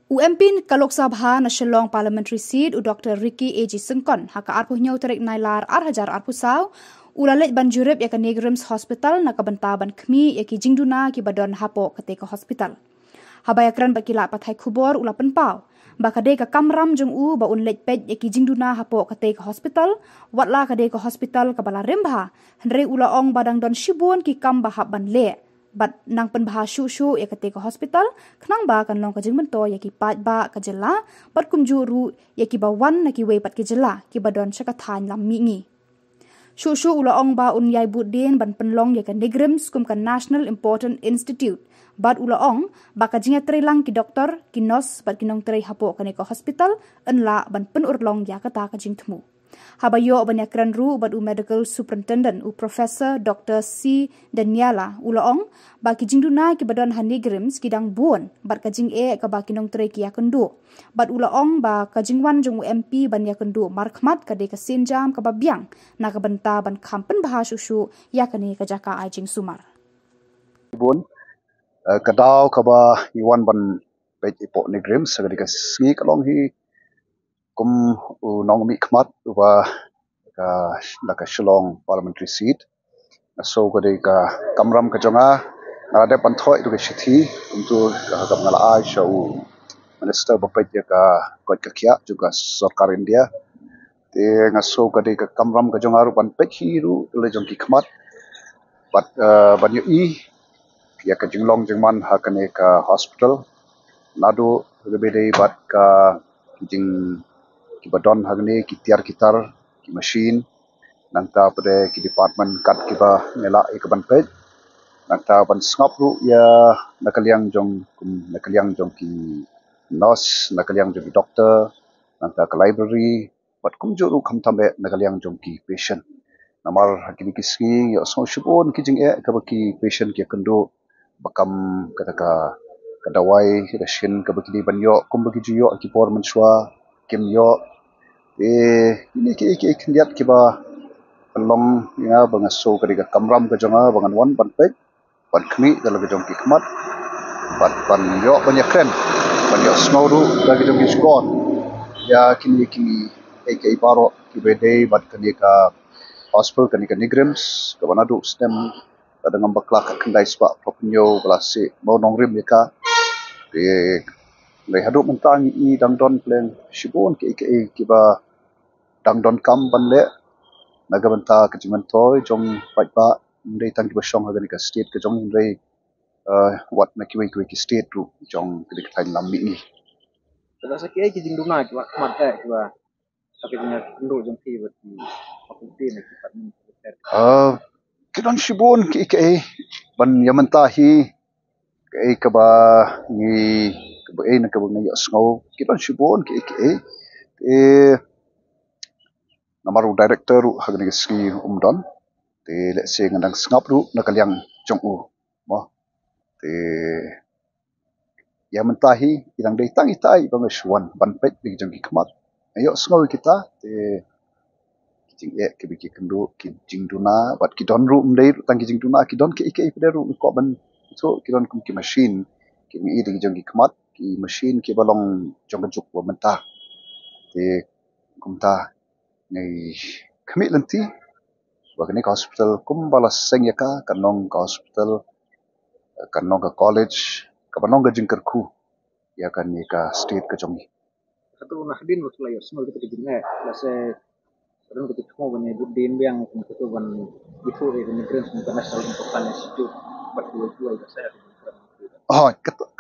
UMP ke Lok Sabha na Shillong parliametary seat Dr Ricky AJ Syngkon haka arpuhnya tarik Nailar hajar arpusau Leit Jurip ya ke Neighrims hospital na bynta ban khmih ya ki jingduna ki badon hapoh katei ke hospital. Haba ya kren bakila pathai Khubor pynpaw. Ba kadei ke kamram jong ba unleit peit ya ki jingduna hapoh katei ke hospital, watla kadei ke hospital ke bala rimba. Hynrei ong badang don shibun ki kamba ban le. Bat nang pynbha Shuh ya katei ke hospital, kenang ba kan long ke jingmento ya ki peit ke Jylla, bat kumjuru ya ki bawan na ki wei pat ke Jylla ki badon syakathan lam mingi. Shuh ong ba unyai budin ban penlong ya ke Neighrims kum ke National Important Institute. Bat ong ba ka jinga trilang ki doktor, ki nos bat kinong tri hapoh ke hospital, enla ban penurlong ya kata ke jingtmu. Haba yo ban ya kren bat medical superintendent professor Dr C dan Neilar ong ba ki jingduna ki badon Neighrims ki dang buon bat ka jing ke ba kinong tri ki ya kendu. Bat ong ba ka jingwan jong UMP ban ya kendu markhmat ka de ka sinjam ka babiang na ka bynta ban kampen bah Shuh ya kani ka jaka ai jing sumar. Bun kadau kaba iwan ban peit ipok Neighrims sagadi ka singi kalong hi kum nong mi khmat wa ka Shillong parliamentary seat so gadi ka kamram ka jonga ada panthoi tu ke sithi untuk ka ngala ai show minister bapait ya ka kot ka khia juga sarkar India te ngaso gadi ka kamram ka jonga ru ban peit hi ru le jong ki khmat but ban yu I ya ka jinglong jingman ha kane ka hospital nadu gebede bat ka jing ki badon hagne ki tiar kitar ki machine nangta pada ki department kat kiba nela ke ban peit nangta ban ngap ru ya nakaliang jong ki nurse nakaliang jong ki doctor nangta ka library bat kumju ru kham tambe nakaliang jong ki patient namar hakini kiski ya so shibun ki jing ka ki patient ki kendo bakam kata ka kadawai rashin ka baki banyo kumbagi juyo ki por menshwa kim yo ini ki kendiat ki ba long ya bangaso ka kamram ka jonga bangan wan ban peit ban khmih dalam jong ki khmat ban yo banyak kren ban yo snoru lagi jong ki skon ya kini ai baro ki bede bat kani ka hospital kani ka Neighrims ka banadu stem dengan bakla ka kendai spa propinyo belasi mau nongrim ya ka le hadu mentang I dang don plan shibun ki ba dang don kam ban le naga banta ke jimantoi jong pynbha ndei tang ki basong ha ka state ke jong hynrei wat na ki ki state ru jong ki ka thain lam mi Kalau sakit ki jingduna ki mat ki ba tapi punya kendo jong ki bat ki fakulti na ki pat ni ki don shibun ki ban yamanta hi ka ba ni ka ba na ka ba ngi sngo ki don shibun ki namaru director ru hagne ski umdon te let's say ngandang ngap ru nakaliang jong mo te ya mentahi idang dei tang itai bang shwan ban peit di jong ki khmat ayo sngo kita te jing ke biki kendo ki jingduna bat ki don ru mdei tang ki jingduna ki don ki pederu ko ban so ki don kum ki machine ki mi di jong ki khmat ki machine ki balong jong juk wa menta te kumta nei khmih lenti bagni hospital kumbala sengyaka kanong ka hospital kanong ka college ka banong ka jingkar khu ya kan ni ka state ka jongi satu nahdin watla yo semua kita jinga la se ron kita semua bani budin yang kita ban before the Neighrims international important institute but we ka saya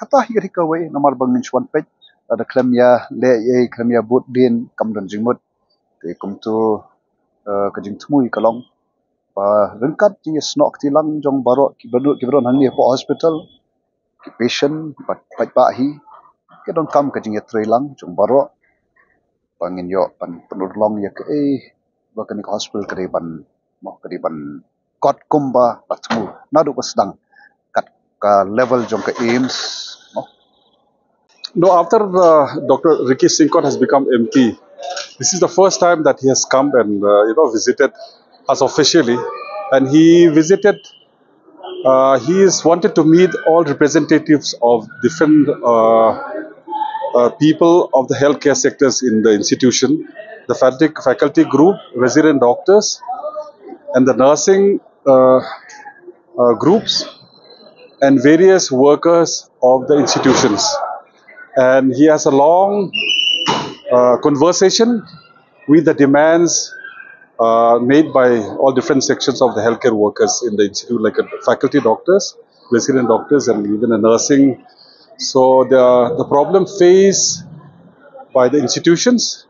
kata hi ka we namar bang min shwan pet ada klem ya le klem ya budin kam don jingmut te kum tu ka jing tmui kalong pa rengkat ji snok tilang jong baro ki badon hang ni po hospital ki patient pat pa hi ke don kam ka jing trilang jong baro pangin yo pan penurlong ya ke ba kan ka hospital ke ban mo ke ban kot kumba patmu nadu pasdang kat ka level jong ka aims no. No, after Dr Ricky Syngkon has become MP, this is the first time that he has come and visited us officially, and he visited. He is wanted to meet all representatives of different people of the healthcare sectors in the institution, the faculty group, resident doctors, and the nursing groups, and various workers of the institutions. And he has a long conversation with the demands made by all different sections of the healthcare workers in the institute, like faculty doctors, resident doctors, and even a nursing. So the problem faced by the institutions,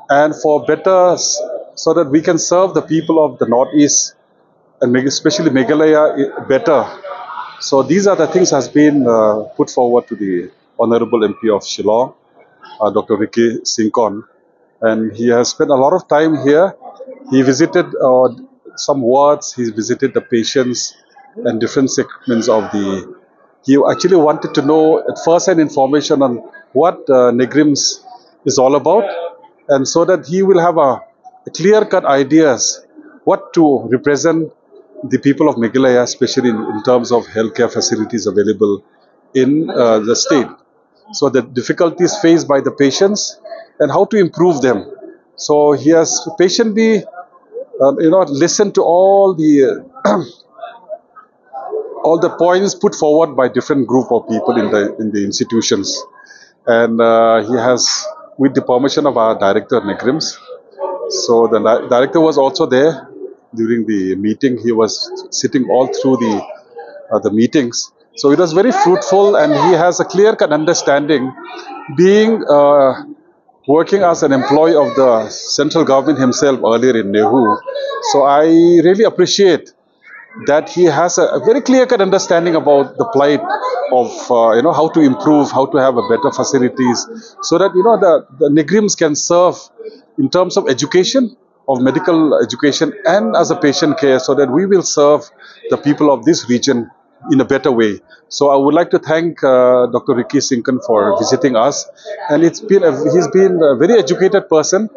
and for better, so that we can serve the people of the Northeast and especially Meghalaya better. So these are the things has been put forward to the Honorable MP of Shillong, Dr. Ricky Syngkon, and he has spent a lot of time here. He visited some wards, he visited the patients and different segments of the. He actually wanted to know at first-hand information on what Neighrims is all about, and so that he will have a clear-cut ideas what to represent the people of Meghalaya, especially in terms of healthcare facilities available in the state. So the difficulties faced by the patients and how to improve them. So he has patiently, listened to all the all the points put forward by different group of people in the institutions, and he has, with the permission of our director Neighrims. So the director was also there during the meeting. He was sitting all through the meetings. So it was very fruitful, and he has a clear-cut understanding, being working as an employee of the central government himself earlier in Nehu. So I really appreciate that he has a very clear-cut understanding about the plight of how to improve, how to have a better facilities, so that the Neighrims can serve in terms of education, of medical education, and as a patient care, so that we will serve the people of this region in a better way. So I would like to thank Dr. Ricky Syngkon for visiting us, and he's been a very educated person,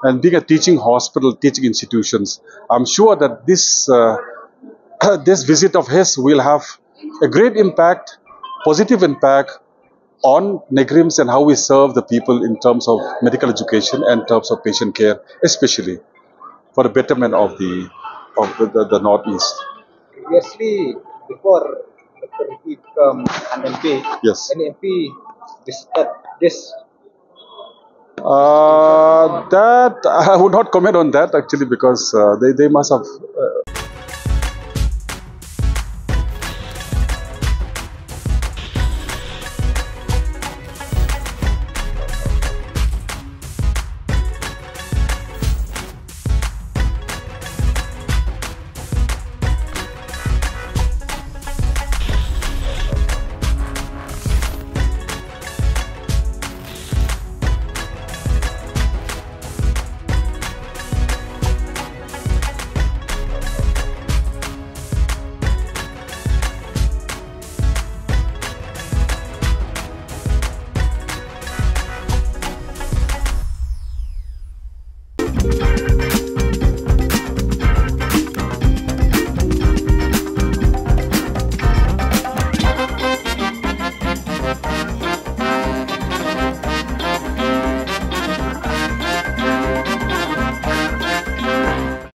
and being a teaching hospital, teaching institutions. I'm sure that this this visit of his will have a great impact, positive impact on Neighrims and how we serve the people in terms of medical education and in terms of patient care, especially for the betterment of the Northeast. Previously, before Dr. Ricky become an MP, Yes. any MP visited this? That I would not comment on that actually, because they must have